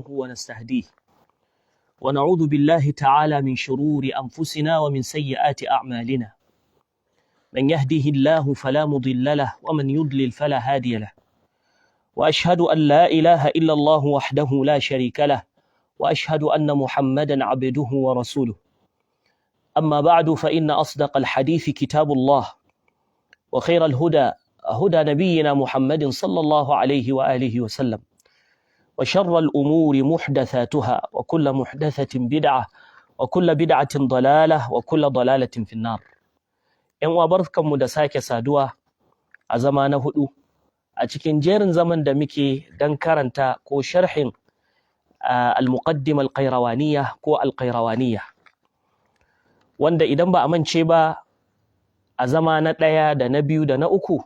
ونستهديه ونعوذ بالله تعالى من شرور أنفسنا ومن سيئات أعمالنا من يهده الله فلا مضل له ومن يضلل فلا هادي له وأشهد أن لا إله إلا الله وحده لا شريك له وأشهد أن محمدا عبده ورسوله أما بعد فإن أصدق الحديث كتاب الله وخير الهدى هدى نبينا محمد صلى الله عليه وآله وسلم وشر الأمور محدثاتها وكل محدثة بدعة وكل بدعة ضلالة وكل ضلالة في النار ‘Yan uwa barkanmu da sake saduwa a zama na hudu a cikin jerin zaman da muke don karanta ko sharhin al-muqaddima al-qayrawaniya ko al-qayrawaniya wanda idan ba a mance ba a zama na ɗaya da na biyu da na uku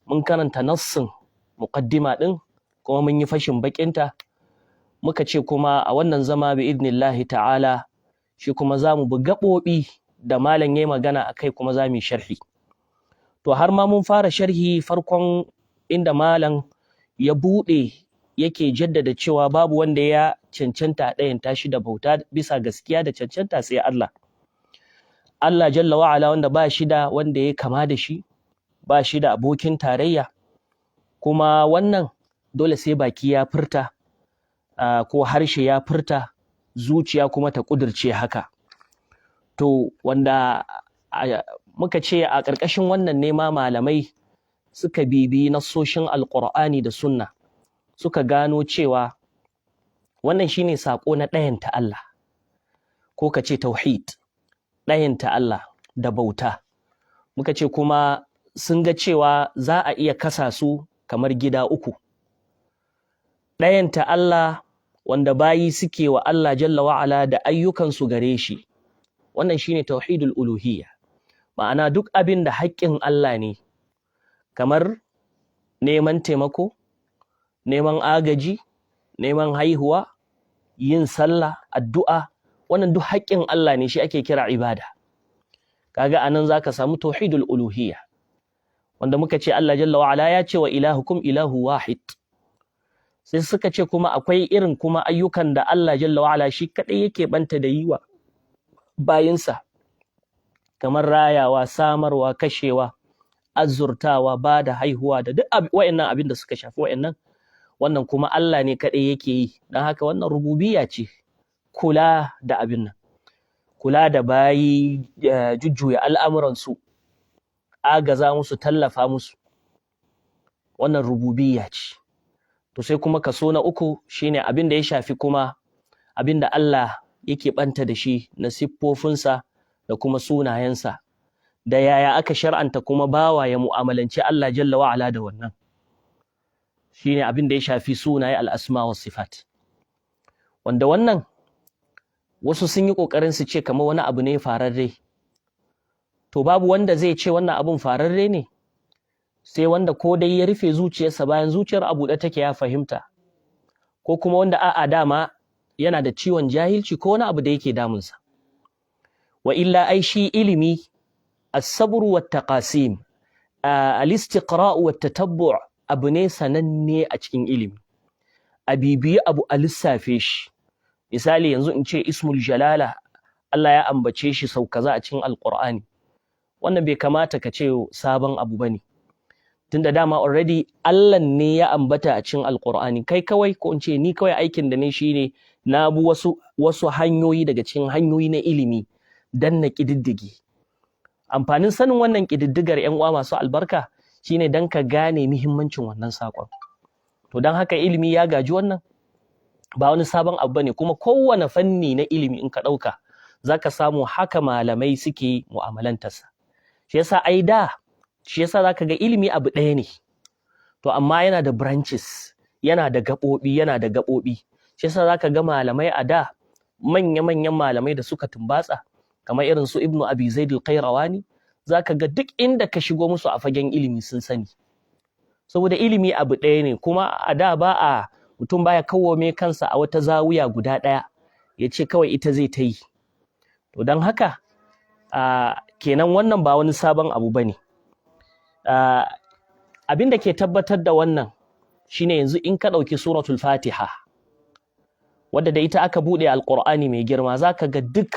mun karanta nassin muqaddima ɗin kuma mun yi fashin baƙinta muka ce kuma a wannan zama bi idnillahi ta'ala shi kuma za mu bi gaɓoɓi da malam ya magana a kai kuma za mu yi sharhi to har ma mun fara sharhi farkon inda malam ya buɗe yake jaddada cewa babu wanda ya cancanta ɗayan tashi da bauta bisa gaskiya da cancanta sai Allah jalla wa'ala wanda ba shi da wanda ya kama da shi ba shi da abokin tarayya kuma wannan dole sai baki ya furta ko harshe ya furta zuciya kuma ta ƙudurce haka to wanda muka ce a ƙarƙashin wannan nema malamai suka bibi nassoshin alƙur'ani da sunna suka gano cewa wannan shine saƙo na ɗayanta Allah ko ka ce tauhid ɗayanta Allah da bauta muka ce kuma sun ga cewa za a iya kasa su kamar gida uku ɗayanta Allah wanda bayi suke wa Allah jalla wa'ala da ayyukansu gare shi wannan shine tauhidul uluhiyya ma'ana duk abin da haƙƙin Allah ne kamar neman taimako neman agaji neman haihuwa yin sallah addu'a wannan duk haƙƙin Allah ne shi ake kira ibada kaga anan zaka samu tauhidul uluhiyya wanda muka ce Allah jalla wa'ala ya ce wa ilahukum ilahu wahid sai suka ce kuma akwai irin kuma ayyukan da Allah jalla wa'ala shi kadai yake banta da yiwa bayinsa kamar rayawa samarwa kashewa azurtawa ba da haihuwa da duk wa'annan abin da suka shafi wa'annan wannan kuma Allah ne kadai yake yi dan haka wannan rububiyya ce kula da abin nan kula da bayi jujjuya al'amuransu agaza musu tallafa musu wannan rububiyya ce to sai kuma kaso na uku shine abin da ya shafi kuma abin da Allah yake banta da shi na siffofinsa da kuma sunayensa da yaya aka shar'anta kuma bawa ya mu'amalanci Allah jalla wa'ala da wannan shine abin da ya shafi sunaye al-asma was sifat wanda wannan wasu sun yi kokarin su ce kamar wani abu ne fararre to babu wanda zai ce wannan abun fararre ne sai wanda ko dai ya rufe zuciyarsa bayan zuciyar a buɗe take ya fahimta ko kuma wanda a'a dama yana da ciwon jahilci ko wani abu da yake damunsa wa illa ai shi ilimi as-sabr wa taqasim al-istiqra' wa tatabbu' abu ne sananne a cikin ilimi a bibiyi abu a lissafe shi misali yanzu in ce ismul jalala Allah ya ambace shi sau kaza a cikin alqur'ani wannan bai kamata ka ce sabon abu bane tunda dama already Allah ne ya ambata a cikin alqur'ani kai kawai ko in ce ni kawai aikin da ne shine na bu wasu hanyoyi daga cikin hanyoyi na ilimi dan na kididdigi amfanin sanin wannan kididdigar ƴan uwa masu albarka shine dan ka gane muhimmancin wannan sakon to dan haka ilimi ya gaji wannan ba wani sabon abu bane kuma kowane fanni na ilimi in ka dauka zaka samu haka malamai suke mu'amalantarsa shi yasa zaka ga ilimi abu ɗaya ne to amma yana da branches yana da gaɓoɓi shi yasa zaka ga malamai a da manya-manyan malamai da suka tumbatsa kamar irin su Ibn Abi Zaid al-Qayrawani zaka ga duk inda ka shigo musu a fagen ilimi sun sani saboda ilimi abu ɗaya ne kuma a da mutum baya kawwame kansa a wata zawiya guda ɗaya ya ce kawai ita zai ta yi to don haka kenan wannan ba wani sabon abu bane abin da ke tabbatar da wannan shine yanzu in ka ɗauki suratul Fatiha wadda da ita aka buɗe alƙur'ani mai girma za ka ga duk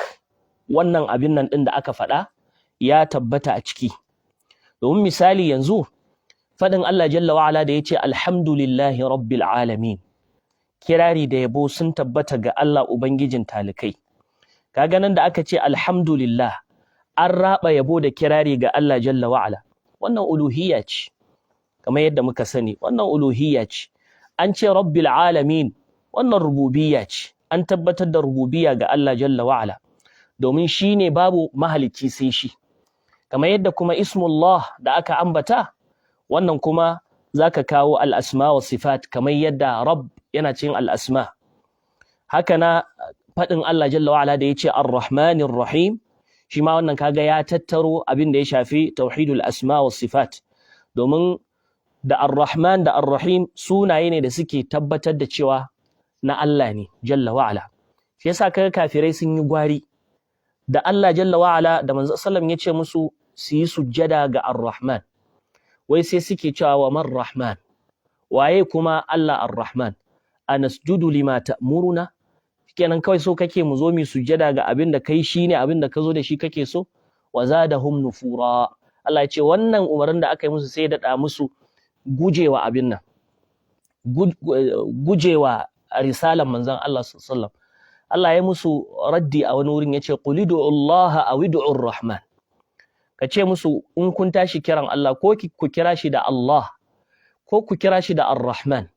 wannan abin nan ɗin da aka faɗa ya tabbata a ciki. Domin misali yanzu faɗin Allah jalla wa'ala da ya ce alhamdulillahi rabbil alamin, kirari da yabo sun tabbata ga Allah ubangijin talikai. Kaga nan da aka ce alhamdulillah an raba yabo da kirari ga Allah jalla wa'ala, wannan uluhiyya ce kamar yadda muka sani, wannan uluhiyya ce. An ce rabbil alamin, wannan rububiyya ce, an tabbatar da rububiyya ga Allah jalla wa'ala domin shi ne babu mahalicci sai shi. Kamar yadda kuma ismullah da aka ambata, wannan kuma zaka kawo al-asma wa sifat kamar yadda rabb yana cikin al-asma. Haka na faɗin Allah jalla wa'ala da yace ar-rahmanir rahim, shi ma wannan kaga ya tattaro abin da ya shafi tauhidul asma wa sifat, domin da ar-rahman da ar-rahim sunaye ne da suke tabbatar da cewa na Allah ne jalla wa'ala. Shi yasa kaga kafirai sun yi gwari da Allah jalla wa'ala da manzo sallam yace musu su yi sujjada ga ar-rahman, wai sai suke cewa wa man rahman, waye kuma Allah ar-rahman, anasjudu lima ta'muruna, kenan kawai so kake mu zo mu sujjada ga abin da kai shine abin da ka zo da shi kake so. Wa zadahum nufura, Allah ya ce wannan umarin da aka yi musu sai daɗa musu gujewa abin nan, gujewa risalan manzon Allah sallallahu alaihi wasallam. Allah ya musu raddi a wani wurin yace qul ud'u Allah aw ud'u ar-rahman, ka ce musu in kun tashi kiran Allah ko ku kira shi da Allah ko ku kira shi da ar-rahman,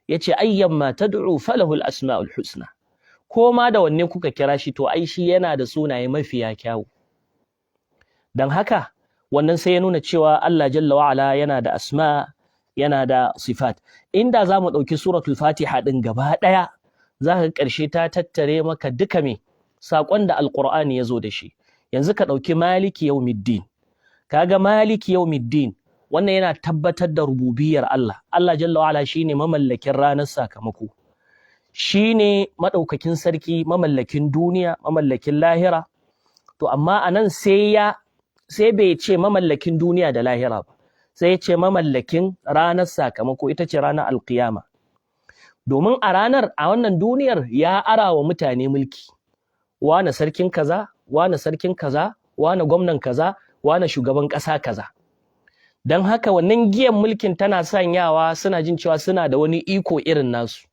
yace ayyamma tad'u falahu al-asma'ul husna, ko ma da wanne kuka kira shi to ai shi yana da sunaye mafiya kyawu. Dan haka wannan sai ya nuna cewa Allah jalla wa'ala yana da asma, yana da sifat. Inda za mu ɗauki suratul fatiha ɗin gaba ɗaya, za ka ƙarshe ta tattare maka duka me saƙon da alƙur'ani ya zo da shi. Yanzu ka ɗauki maliki yawmiddin, kaga maliki yawmiddin wannan yana tabbatar da rububiyar Allah. Allah jalla wa'ala shine mamallakin ranar sakamako, shine madaukakin sarki, mamallakin duniya, mamallakin lahira. To amma anan sai bai ce mamallakin duniya da lahira ba, sai ya ce mamallakin ranar sakamako, ita ce ranar alkiyama. Domin a ranar, a wannan duniyar ya ara wa mutane mulki, wane sarkin kaza, wane sarkin kaza, wane gwamnan kaza, wane shugaban ƙasa kaza. Don haka wannan giyan mulkin tana sanyawa suna jin cewa suna da wani iko irin nasu,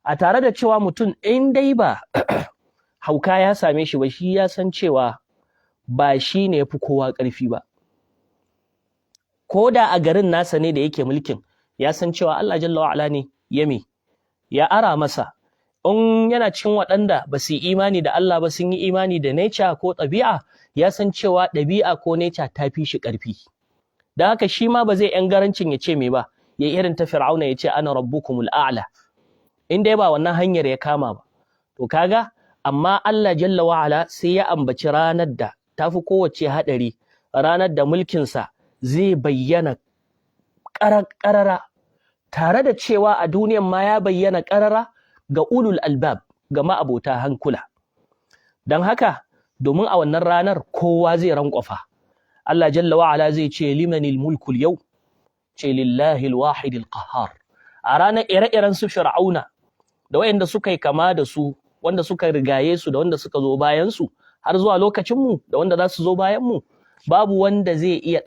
a tare da cewa mutum in dai ba hauka ya same shi ba, shi ya san cewa ba shi ne ya fi kowa ƙarfi ba. Ko da a garin nasa ne da yake mulkin, ya san cewa Allah jalla wa'ala ne ya ara masa. In yana cikin waɗanda ba su yi imani da Allah ba, sun yi imani da nature ko ɗabi'a, ya san cewa ɗabi'a ko nature ta fi shi ƙarfi. Don haka shi ma ba zai ‘yan garancin ya ce me ba, ya irin ta Fir'auna ya ce ana rabbukumul a'la, in dai ba wannan hanyar ya kama ba. To kaga, amma Allah jalla wa'ala sai ya ambaci ranar da ta fi kowace haɗari, ranar da mulkinsa zai bayyana ƙarara, tare da cewa a duniyan ma ya bayyana ƙarara ga ulul albab, ga ma'abota hankula. Don haka, domin a wannan ranar kowa zai rankwafa, Allah jalla wa'ala zai ce limanil mulkul yau, ce lillahi alwahid alqahhar. A ranar ire-iren su Fir'auna da wayanda suka yi kama da su, wanda suka rigaye su da wanda suka zo bayan su, har zuwa lokacin mu da wanda za su zo bayan mu, babu wanda zai iya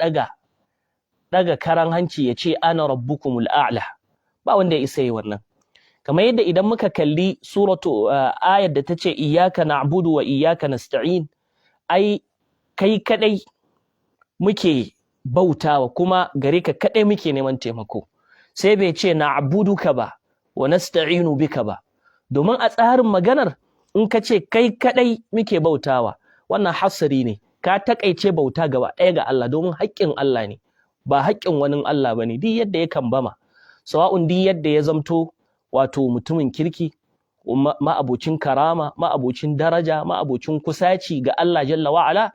daga karan hanci ya ce ana rabbukumul a'la, ba wanda ya isa yi wannan. Kamar yadda idan muka kalli suratu ayar da ta ce iyyaka na'budu wa iyyaka nasta'in, ai kai kadai muke bautawa kuma gare ka kadai muke neman taimako, sai bai ce na'buduka ba wa nasta'inu bika ba, domin a tsarin maganar in ka ce kai kadai muke bautawa, wannan hasari ne, ka takaice bauta gaba ɗaya ga Allah, domin haƙƙin Allah ne ba haƙƙin wani Allah bane. Duk yadda ya kambama, sawa'un duk yadda ya zamto wato mutumin kirki, ma'abocin karama, ma'abocin daraja, ma'abocin kusaci ga Allah jalla wa'ala,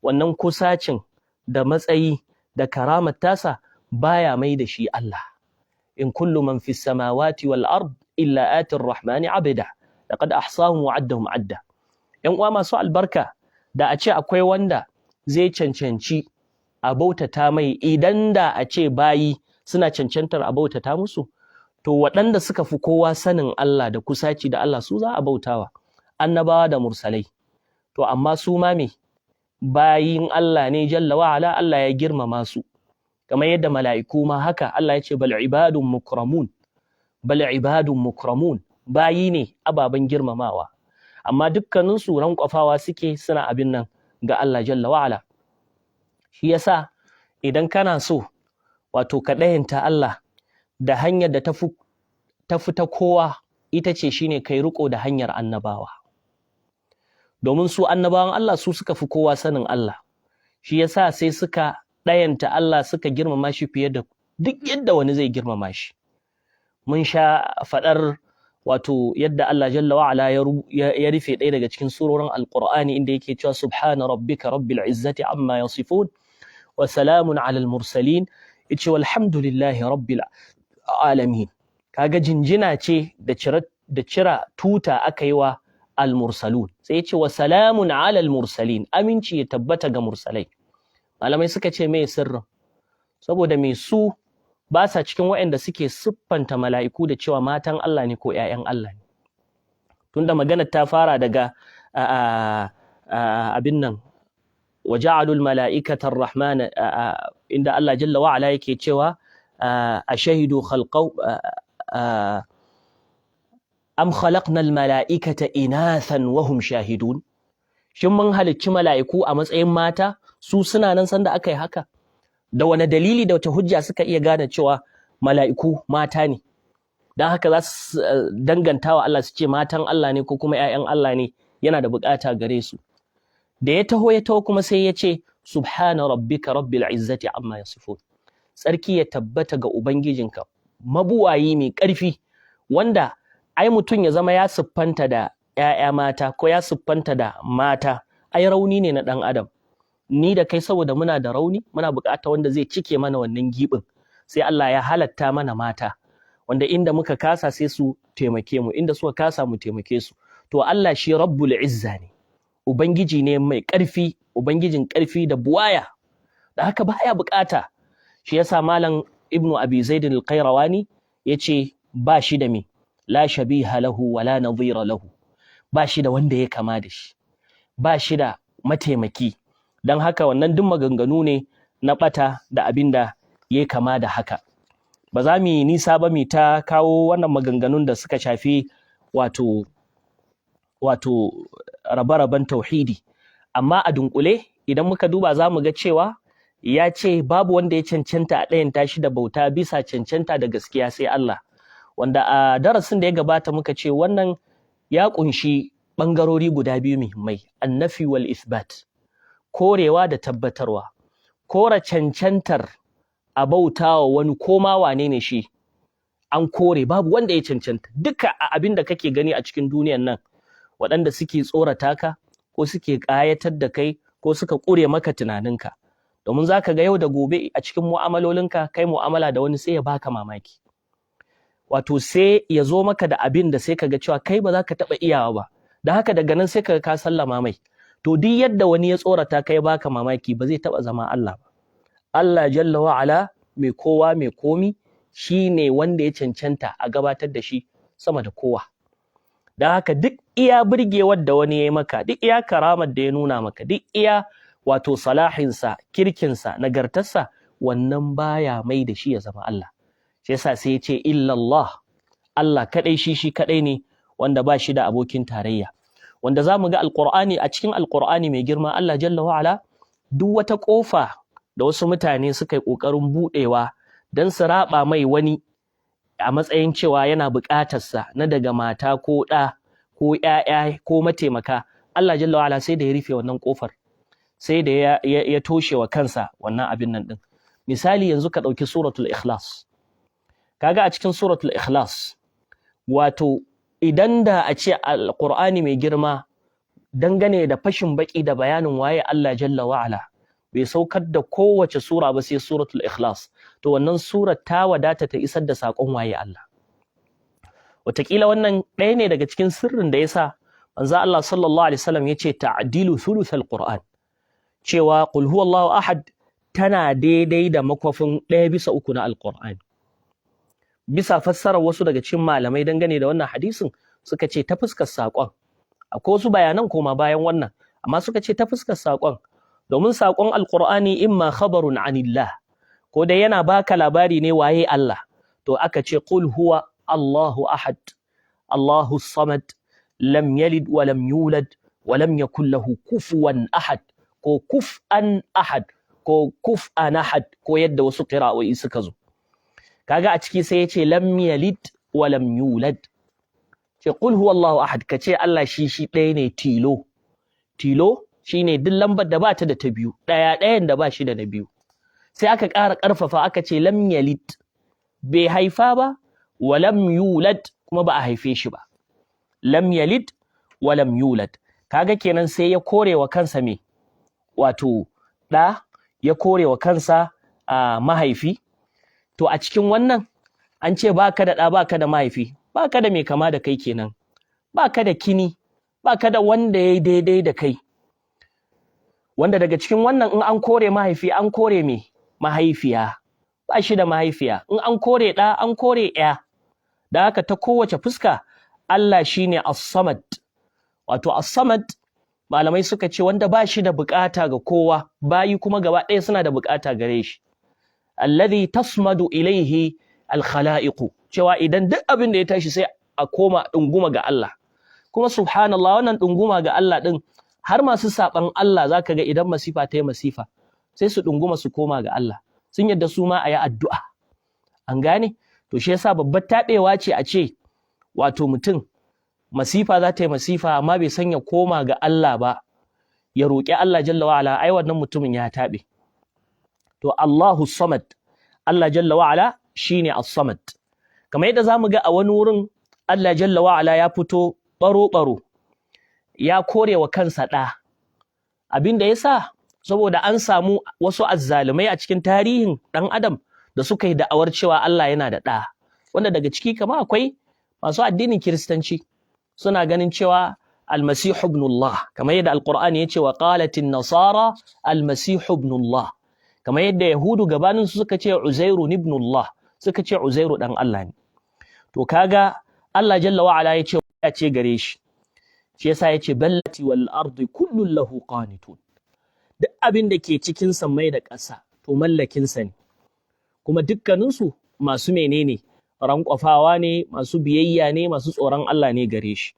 wannan kusacin da matsayi da karamar tasa baya mai da shi Allah. In kullu man fis samawati wal ard illa atir rahmani abda laqad ahsahum wa addahum adda. Yan uwa masu albarka, da a ce akwai wanda zai cancanci a bautata mai, idan da a ce bayi suna cancantar a bautata musu, to waɗanda suka fi kowa sanin Allah da kusaci da Allah su za a bautawa, annabawa da mursalai. To amma su ma me bayin Allah ne jalla wa ala, Allah ya girmama su kamar yadda mala'iku ma haka Allah ya ce bal ibadun mukramun, bayi ne ababen girmamawa, amma dukkanin su rankwafawa suke suna abin nan ga Allah jalla wa ala. Shi yasa idan kana so wato ka ɗayanta Allah da hanyar da ta fi ta kowa, ita ce shine kai riko da hanyar annabawa, domin su annabawan Allah su suka fi kowa sanin Allah. Shi yasa sai suka ɗayanta Allah, suka girmama shi fiye da duk yadda wani zai girmama shi. Mun sha faɗar wato yadda Allah jalla wa ala ya rufe ɗaya daga cikin surorin Alƙur'ani inda yake cewa subhana rabbika rabbil izzati amma yasifun wa salamun alal mursalin, yace walhamdulillahi rabbil alamin. Kaga jinjina ce da cira tuta aka yi wa al-mursalun, sai yace wa salamun alal mursalin, aminci ya tabbata ga mursalai. Malamai suka ce me sirrin? Saboda me su ba sa cikin waɗanda suke siffanta mala'iku da cewa matan Allah ne ko ‘ya'yan Allah ne. Tunda maganar ta fara daga abin nan wa ja'alul mala'ikatar rahman, inda Allah jalla wa ala yake cewa a shahidu khalqaw am khalaqnal mala'ikata inathan wa hum shahidun. Shin mun halicci mala'iku a matsayin mata, su suna nan sanda aka yi haka? Da wani dalili da wata hujja suka iya gane cewa mala'iku mata ne, don haka za su danganta wa Allah su ce matan Allah ne ko kuma ‘ya'yan Allah ne, yana da bukata gare su. Da ya taho kuma sai ya ce subhana rabbika rabbil izzati amma yasifun, tsarki ya tabbata ga ubangijinka mabuwayi mai ƙarfi, wanda ai mutum ya zama ya siffanta da ‘ya'ya mata ko ya siffanta da mata, ai rauni ne na ɗan adam. Ni da kai saboda muna da rauni, muna buƙatar wanda zai cike mana wannan giɓin, sai Allah ya halatta mana mata, wanda inda muka kasa sai su taimake mu, inda suka kasa mu taimake su. To Allah shi rabbul izza ne, ubangiji ne mai ƙarfi, ubangijin ƙarfi da buwaya, da haka baya buƙata. Shi yasa malam ibnu abi zaid al-qayrawani yace ba shi da me la shabiha lahu wala nadhira lahu, ba shi da wanda ya kama da shi, ba shi da mataimaki. Don haka wannan duk maganganu ne na ɓata da abin da ya kama da haka. Ba za mu yi nisa ba mu ta kawo wannan maganganun da suka shafi wato rabe-raben tauhidi, amma a dunkule idan muka duba za mu ga cewa ya ce babu wanda ya cancanta a ɗayan tashi da bauta bisa cancanta da gaskiya sai Allah, wanda a darasin da ya gabata muka ce wannan ya ƙunshi ɓangarori guda biyu muhimmai, annafi wal isbat, korewa da tabbatarwa. Kora cancantar a bautawa wani koma wane ne shi, an kore, babu wanda ya cancanta. Duka abin da kake gani a cikin duniyan nan, waɗanda suke tsorata ka ko suke ƙayatar da kai ko suka ƙure maka tunaninka, domin za ka ga yau da gobe a cikin mu'amalolinka kai mu'amala da wani sai ya baka mamaki, wato sai ya zo maka da abin da sai ka ga cewa kai ba za ka taɓa iyawa ba, da haka daga nan sai ka ga ka sallama mai. To duk yadda wani ya tsorata kai baka mamaki, ba zai taɓa zama Allah ba. Allah jalla wa ala mai kowa mai komi shine wanda ya cancanta a gabatar da shi sama da kowa. Don haka duk iya burgewar da wani ya yi maka, duk iya karamar da ya nuna maka, duk iya wato salahinsa, kirkinsa, nagartarsa, wannan baya mai da shi ya zama Allah. Shi yasa sai ya ce illallah, Allah kadai shi kadai ne wanda ba shi da abokin tarayya. Wanda za mu ga alƙur'ani, a cikin alƙur'ani mai girma Allah jalla wa'ala duk wata ƙofa da wasu mutane suka yi ƙoƙarin buɗewa don su raɓa mai wani a matsayin cewa yana buƙatarsa na daga mata ko ɗa ko ‘ya'ya ko mataimaka, Allah jalla wa'ala sai da ya rufe wannan ƙofar, sai da ya toshe wa kansa wannan abin nan ɗin. Misali yanzu ka ɗauki suratul ikhlas, kaga a cikin suratul ikhlas wato idan da a ce alƙur'ani mai girma dangane da fashin baƙi da bayanin waye Allah jalla wa'ala bai saukar da kowace sura ba sai suratul ikhlas, to wannan surar ta wadata ta isar da saƙon waye Allah. Wataƙila wannan ɗaya ne daga cikin sirrin da yasa manzo Allah sallallahu alaihi wasallam yace ta'dilu thuluthal qur'an, cewa qul huwallahu ahad tana daidai da makwafin 1/3 na alƙur'ani. bisa fassarar wasu daga cikin malamai dangane da wannan hadisin suka ce ta fuskar saƙon. Akwai wasu bayanan koma bayan wannan, amma suka ce ta fuskar saƙon. Domin saƙon Alƙur'ani imma khabarun anillah, ko dai yana baka labari ne waye Allah. To aka ce qul huwa Allahu ahad, Allahu samad, lam yalid wa lam yulad wa lam yakul lahu kufuwan ahad, ko kuf'an ahad, ko kuf'an ahad, ko yadda wasu qira'o'i suka zo. Kaga a ciki sai ya ce lam yalid wa lam yulad. Ce qul huwallahu ahad, kace Allah shi ɗaya ne tilo. Tilo shine duk lambar da bata da ta biyu, ɗayan da ba shi da na biyu. Sai aka ƙara ƙarfafa aka ce lam yalid, bai haifa ba, wa lam yulad, kuma ba a haife shi ba. Lam yalid wa lam yulad. Kaga kenan sai ya kore wa kansa me? Wato ɗa, ya kore wa kansa mahaifi. To a cikin wannan an ce baka da ɗa baka da mahaifi, baka da mai kama da kai kenan, baka da kini, baka da wanda yayi daidai da kai. Wanda daga cikin wannan in an kore mahaifi an kore me? Mahaifiya. Ba shi da mahaifiya. In an kore ɗa an kore ya. Da haka ta kowace fuska Allah shine as-samad. Wato as-samad malamai suka ce wanda ba shi da bukata ga kowa, bayi kuma gaba ɗaya suna da bukata gare shi. Alladhi tasmadu ilaihi al-khala'iqu, cewa idan duk abin da ya tashi sai a koma ɗunguma ga Allah. Kuma subhanallah, wannan ɗunguma ga Allah ɗin har masu saɓan Allah zaka ga idan masifa ta yi masifa sai su ɗunguma su koma ga Allah, sun yadda su ma a yi addu'a. An gane? To shi yasa babbar taɓewa ce a ce wato mutum masifa za ta yi masifa amma bai sanya koma ga Allah ba, ya roƙi Allah jalla wa'ala, ai wannan mutumin ya taɓe. To Allahu samad, Allah jalla wa'ala shine as-samad. Kamar yadda zamu ga a wani wurin Allah jalla wa'ala ya fito baro-baro ya kore wa kansa ɗa. Abin da yasa saboda an samu wasu azzalumai a cikin tarihin ɗan adam da suka yi da'awar cewa Allah yana da ɗa, wanda daga ciki kama akwai masu addinin Kiristanci suna ganin cewa almasihu ibnullah, kamar yadda alqur'ani ya ce wa qalatin nasara almasihu ibnullah, kamar yadda yahudu gabanin su suka ce uzairu ibnullah, suka ce uzairu dan Allah ne. To kaga Allah jalla wa ala ya ce gare shi, shi yasa ya ce ballati wal ardi kullun lahu qanitun. Duk abin da ke cikin sammai da ƙasa to mallakinsa ne, kuma dukkaninsu masu menene? Rankwafawa ne, masu biyayya ne, masu tsoron Allah ne gare shi.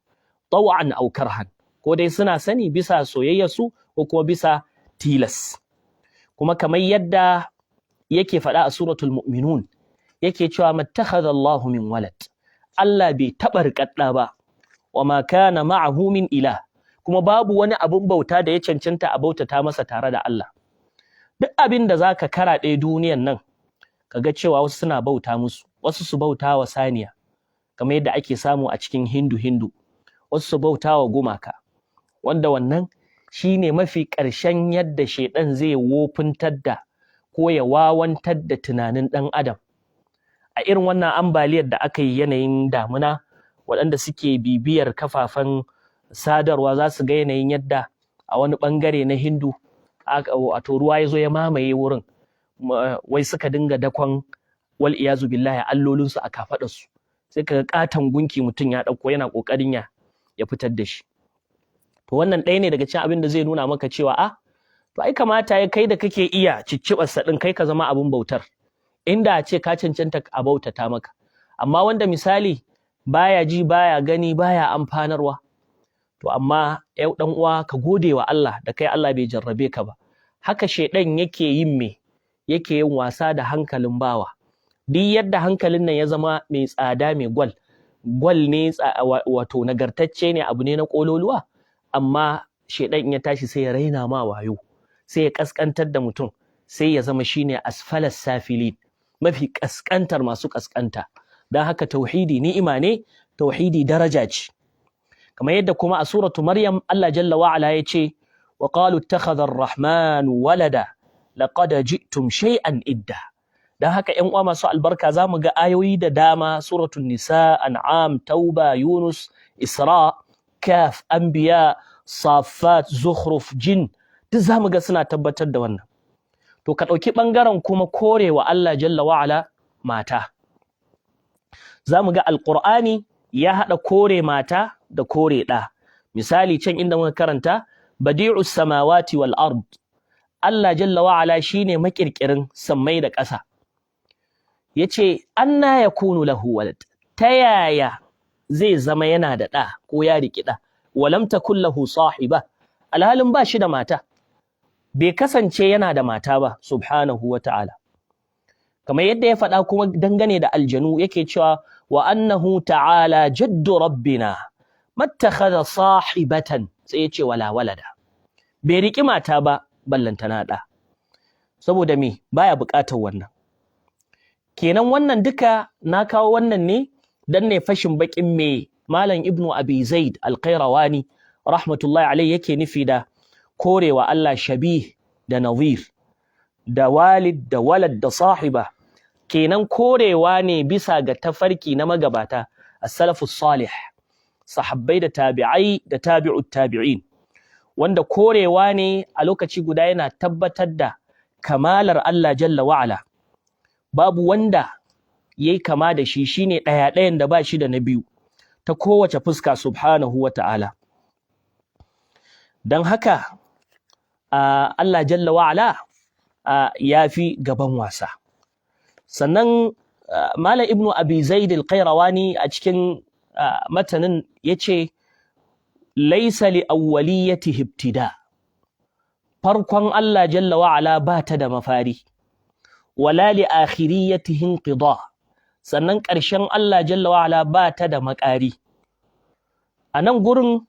Taw'an aw karhan, ko dai suna sani bisa soyayyarsu ko kuma bisa tilas. Kuma kamar yadda yake faɗa a suratul mu'minun, yake cewa mattakhadha Allahu min walad, Allah bai taɓa riƙaɗɗa ba, wa ma kana ma'ahu min ilah, kuma babu wani abun bauta da ya cancanta a bautata masa tare da Allah. Duk abin da zaka karaɗe duniyan nan kaga cewa wasu suna bauta musu, wasu su bauta wa saniya kamar yadda ake samu a cikin hindu, wasu su bauta wa gumaka, wanda wannan shine mafi ƙarshen yadda shaiɗan zai wofintar da ko ya wawantar da tunanin ɗan adam. A irin wannan ambaliyar da aka yi yanayin damuna, waɗanda suke bibiyar kafafen sadarwa za su ga yanayin yadda a wani ɓangare na hindu wato ruwa ya zo ya mamaye wurin, wai suka dinga dakon wal iyazu billahi allolinsu a kafaɗarsu, sai kaga katon gunki mutum ya ɗauko yana ƙoƙarin ya fitar da shi. To wannan ɗaya ne daga cikin abin da zai nuna maka cewa to ai kamata ya kai da kake iya cicciɓarsa ɗin kai ka zama abin bautar, inda a ce ka cancanta a bautata maka. Amma wanda misali baya ji baya gani baya amfanarwa, to amma yau ɗan uwa ka gode wa Allah da kai Allah bai jarrabe ka ba. Haka shaiɗan yake yin wasa da hankalin bawa. Duk yadda hankalin nan ya zama mai tsada mai gwal ne wato nagartacce ne, abu ne na ƙololuwa, amma shaiɗan ya tashi sai ya raina ma wayo, sai ya ƙasƙantar da mutum, sai ya zama shine asfalas safilin, mafi ƙasƙantar masu ƙasƙanta. Don haka tauhidi ni'ima ne, tauhidi daraja ce. Kamar yadda kuma a suratu Maryam Allah jalla wa ala ya ce wa qalu ittakhadha ar-rahmanu walada laqad ji'tum shay'an idda. Dan haka ƴan uwa masu albarka zamu ga ayoyi da dama, suratul Nisa, An'am, Tauba, Yunus, Isra, Kaf, Anbiya, Safat, Zukhruf, Jin, duk zamu ga suna tabbatar da wannan. To ka ɗauki ɓangaren kuma korewa Allah jalla wa ala mata. za mu ga alƙur'ani ya haɗa kore mata da kore ɗa. Misali can inda muka karanta badi'us samawati wal ard, Allah jalla wa ala shine makirkirin sammai da ƙasa. Yace anna yakunu lahu walad, ta yaya zai zama yana da ɗa ko ya riki ɗa, walam takul lahu sahiba, alhalin ba shi da mata, bai kasance yana da mata ba subhanahu wa ta'ala. Kamar yadda ya faɗa kuma dangane da aljanu yake cewa wa annahu ta'ala jaddu rabbina mattakhadha sahibatan, sai ya ce wala walada, bai riki mata ba ballantana ɗa, saboda me baya buƙatar wannan. Kenan wannan duka na kawo wannan ne dan ne fashin bakin me malam ibnu abi zaid al-qayrawani rahmatullahi alayhi yake nufi da korewa Allah shabih da nazir da walid da walad da sahiba. Kenan korewa ne bisa ga tafarki na magabata as-salafus salih, sahabbai da tabi'ai da tabi'ut tabi'in, wanda korewa ne a lokaci guda yana tabbatar da kamalar Allah jalla wa'ala, babu wanda yayi kama da shi, shine ɗayan da ba shi da na biyu ta kowace fuska subhanahu wa ta'ala. Don haka Allah jalla wa'ala ya fi gaban wasa. Sannan Malam Ibnu Abi Zaid al-Qayrawani a cikin matanin yace laysa li awwaliyatihi ibtida, farkon Allah jalla wa ala ba ta da mafari, wala li akhiriyatihi inqida, sannan ƙarshen Allah jalla wa ala ba ta da makari. A nan gurin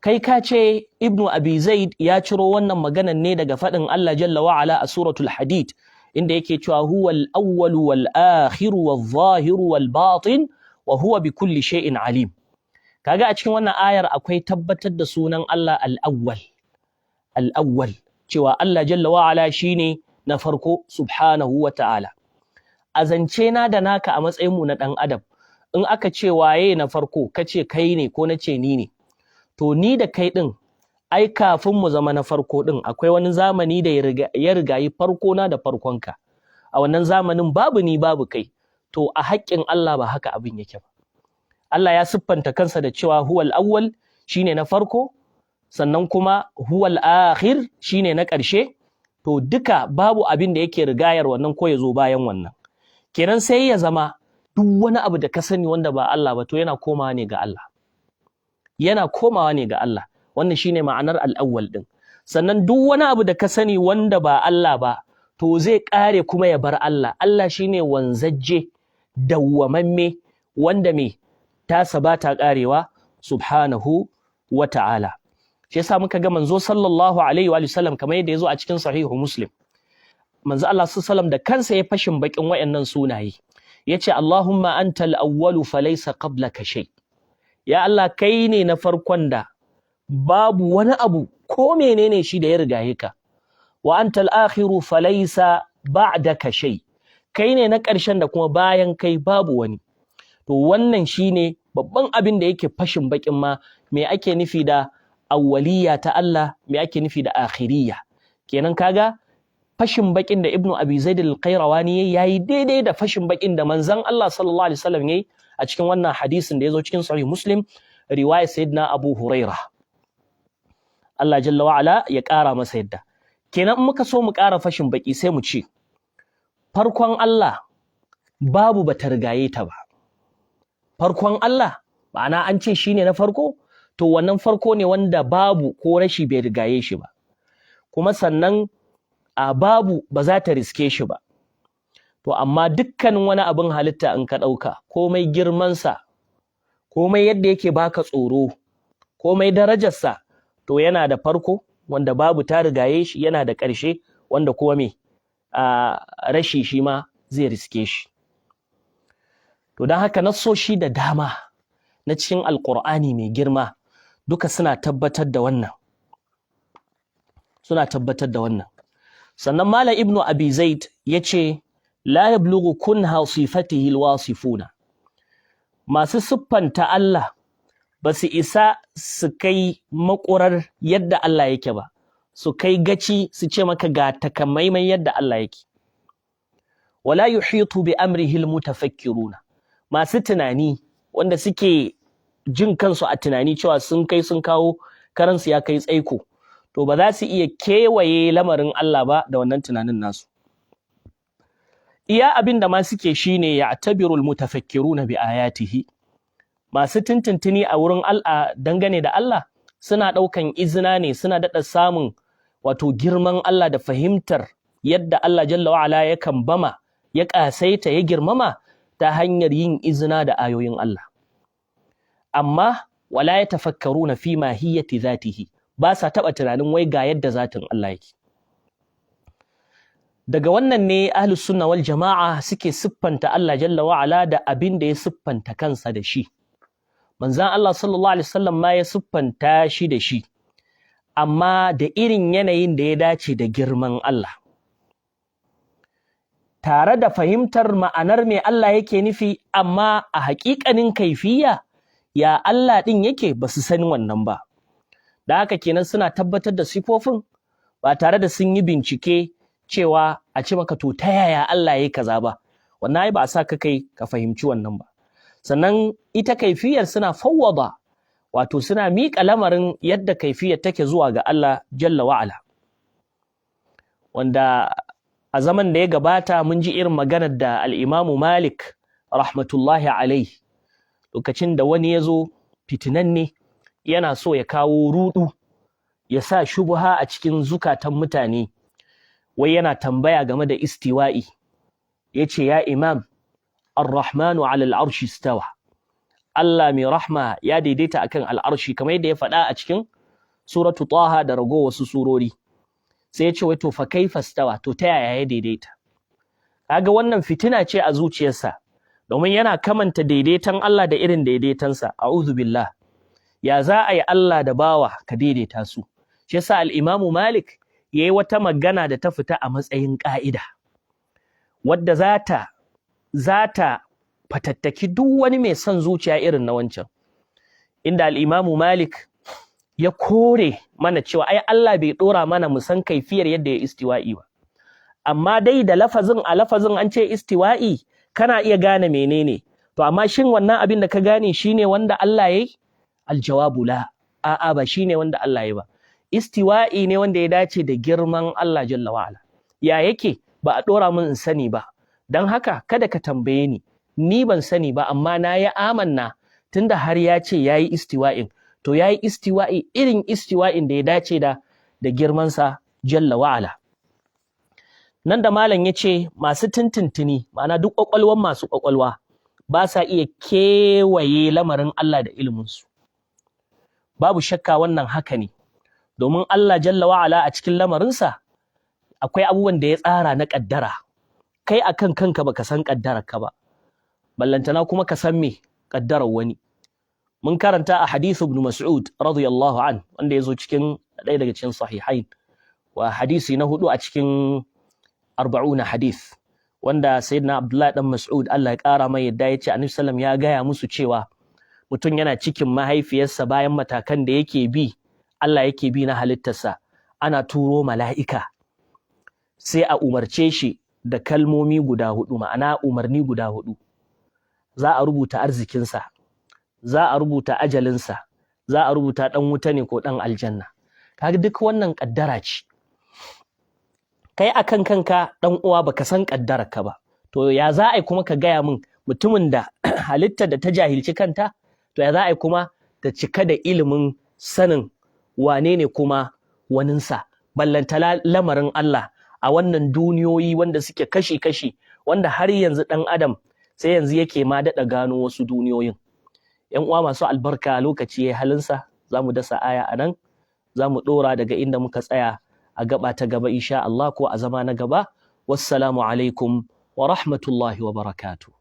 kai ka ce Ibnu Abi Zaid ya ciro wannan maganan ne daga faɗin Allah jalla wa ala a suratul Hadid, inda yake cewa huwal awwal wal akhir wal zahir wal batin wa huwa bi kulli shay'in alim. Kaga a cikin wannan ayar akwai tabbatar da sunan Allah al-awwal, al-awwal, cewa Allah jalla wa ala shine na farko subhanahu wa ta'ala. Azance na da naka a matsayin mu na dan adam, in aka ce waye na farko kace kai ne ko nace ni ne, to ni da kai din ai kafin mu zama na farko din akwai wani zamani da ya rigayi farko na da farkonka. A wannan zamanin babu ni babu kai, to a haƙƙin Allah ba haka abin yake ba. Allah ya siffanta kansa da cewa huwal awwal shine na farko, sannan kuma huwal akhir shine na ƙarshe, to duka babu abin da yake rigayar wannan ko ya zo bayan wannan. Kenan sai ya zama duk wani abu da ka sani wanda ba Allah ba to yana komawa ne ga Allah, yana komawa ne ga Allah. Wannan shine ma'anar al-awwal din. Sannan duk wani abu da ka sani wanda ba Allah ba to zai kare kuma ya bar Allah. Allah shine wanzajje dawwamamme wanda me tasa ba ta karewa subhanahu wa ta'ala. Shi yasa muka ga manzo sallallahu alaihi wa sallam kamar yadda yazo a cikin sahihu Muslim, manzo Allah sallallahu alaihi wasallam da kansa ya fashin bakin wayannan sunaye, yace Allahumma antal awwalu falaysa qablaka shay. Ya Allah kai ne na farkon da babu wani abu ko menene shi da ya rigaye ka, wa antal akhiru falaysa ba'daka shay, kai ne na ƙarshen da kuma bayan kai babu wani. To wannan shine babban abin da yake fashin bakin ma me ake nufi da awwaliya ta Allah, me ake nufi da akhiriyya. Kenan kaga fashin bakin da Ibnu Abi Zaid al-Qayrawani yayi daidai da fashin bakin da manzon Allah sallallahu alaihi wasallam yayi a cikin wannan hadisin da yazo cikin sahih Muslim, riwayat sayyidina Abu Hurairah, Allah jalla wa ala ya ƙara masa yadda. Kenan in muka so mu ƙara fashin baki sai mu ce farkon Allah babu bata rigaye ta ba. Farkon Allah ma'ana an ce shine na farko, to wannan farko ne wanda babu ko rashi bai rigaye shi ba, kuma sannan a babu ba za ta riske shi ba. To amma dukkanin wani abin halitta in ka ɗauka, komai girmansa, komai yadda yake baka tsoro, komai darajarsa, to yana da farko wanda babu ta rigaye shi, yana da ƙarshe wanda kuma me rashi shi ma zai riske shi. To don haka nassoshi da dama na cikin alƙur'ani mai girma duka suna tabbatar da wannan, suna tabbatar da wannan. Sannan Malam Ibnu Abi Zaid yace la yablughu kunha sifatihi alwasifuna, masu siffanta Allah ba su isa su kai makurar yadda Allah yake ba, su kai gaci su ce maka ga takamaiman yadda Allah yake. Wala yuhitu bi amrihi almutafakkiruna, masu tunani wanda suke jin kansu a tunani cewa sun kai sun kawo karansu ya kai tsaiko, to ba za su iya kewaye lamarin Allah ba da wannan tunanin nasu. Iya abin da ma suke shine ya'tabirul mutafakkiruna bi ayatihi, masu tuntuntuni a wurin Allah dangane da Allah suna ɗaukan izina ne, suna daɗa samun wato girman Allah da fahimtar yadda Allah jalla wa'ala ya kambama, ya ƙasaita, ya girmama ta hanyar yin izina da ayoyin Allah. Amma wala ya tafakkaruna fi mahiyyati zatihi, ba sa taɓa tunanin wai ga yadda zatin Allah yake. Daga wannan ne ahlus sunna wal jama'a suke siffanta Allah jalla wa'ala da abin da ya siffanta kansa da shi. Manzon Allah sallallahu alaihi wasallam ma ya siffanta shi da shi, amma da irin yanayin da ya dace da girman Allah. Tare da fahimtar ma'anar me Allah yake nufi, amma a haƙiƙanin kaifiya ya Allah ɗin yake ba su sani wannan ba. Da haka kenan suna tabbatar da sifofin ba tare da sun yi bincike cewa a ce maka to ta yaya Allah ya yi kaza ba. Wannan ai ba a sa ka kai ka fahimci wannan ba. Sannan ita kaifiyar suna fawwada, wato suna miƙa lamarin yadda kaifiyar take zuwa ga Allah jalla wa'ala. Wanda a zaman da ya gabata mun ji irin maganar da al-Imamu Malik rahmatullahi alaihi, lokacin da wani ya zo fitinanne yana so ya kawo ruɗu, ya sa shubha a cikin zukatan mutane, wai yana tambaya game da istiwa'i. Ya ce, ya Imam, Ar-Rahmanu ala al-arshi istawa. Allah mai rahma ya daidaita akan al'arshi, kamar yadda ya faɗa a cikin suratu Taha da rago wasu surori. Sai ya ce, wai to fa kaifa istawa, to ta yaya ya daidaita? Kaga wannan fitina ce a zuciyarsa, domin yana kamanta daidaiton Allah da irin daidaitonsa. A'udhu billah. Ya za a yi Allah da bawa ka daidaita su? Shi yasa al-Imamu Malik yayi wata magana da ta fita a matsayin ƙa'ida, wadda za ta fatattaki duk wani mai son zuciya irin na wancan. Inda al-Imamu Malik ya kore mana cewa ai Allah bai ɗora mana mu san kaifiyar yadda ya istiwa'i ba. Amma dai da lafazin an ce istiwa'i kana iya gane menene. To amma shin wannan abin da ka gane shine wanda Allah yayi? Aljawabu la. A'a, ba shine wanda Allah yayi ba. Istiwa'i ne wanda ya dace da girman Allah jalla wa'ala. Ya yake? Ba a ɗora min in sani ba. Don haka kada ka tambaye ni ban sani ba, amma na yi amanna tunda har ya ce ya yi istiwa'in, to ya yi istiwa'i irin istiwa'in da ya dace da girmansa jalla wa'ala. Nan da malam ya ce masu tuntuntuni, ma'ana duk ƙwaƙwalwan masu ƙwaƙwalwa ba sa iya kewaye lamarin Allah da iliminsu. Babu shakka wannan haka ne, domin Allah jalla wa'ala a cikin lamarinsa akwai abubuwan da ya tsara na ƙaddara. Kai akan kanka baka san ƙaddarar ka ba, ballantana kuma ka san me ƙaddarar wani. Mun karanta a hadith ibn Mas'ud radiyallahu an, wanda ya zo cikin ɗaya daga cikin sahihain, wa hadisi na 4 a cikin 40 hadith, wanda sayyidina Abdullah dan Mas'ud Allah ya ƙara mai yadda ya ce Annabi sallam ya gaya musu cewa mutum yana cikin mahaifiyarsa, bayan matakan da yake bi Allah yake bi na halittarsa, ana turo mala'ika sai a umarce shi da kalmomi guda 4, ma'ana umarni guda 4. Za a rubuta arzikinsa, za a rubuta ajalinsa, za a rubuta ɗan wuta ne ko ɗan aljanna. Kaga duk wannan ƙaddara ce. Kai akan kanka ɗan uwa baka san ƙaddararka ba, to ya za a yi kuma ka gaya min mutumin da halittar da ta jahilci kanta, to ya za a yi kuma ta cika da ilimin sanin wane ne kuma waninsa, ballanta lamarin Allah a wannan duniyoyi wanda suke kashi-kashi, wanda har yanzu ɗan adam sai yanzu yake ma daɗa gano wasu duniyoyin. ‘Yan uwa masu albarka, lokaci ya halinsa, za mu dasa aya a nan, za mu ɗora daga inda muka tsaya a gaba ta gaba insha Allah, ko a zama na gaba. Wassalamu alaikum wa rahmatullahi wa barakatuh.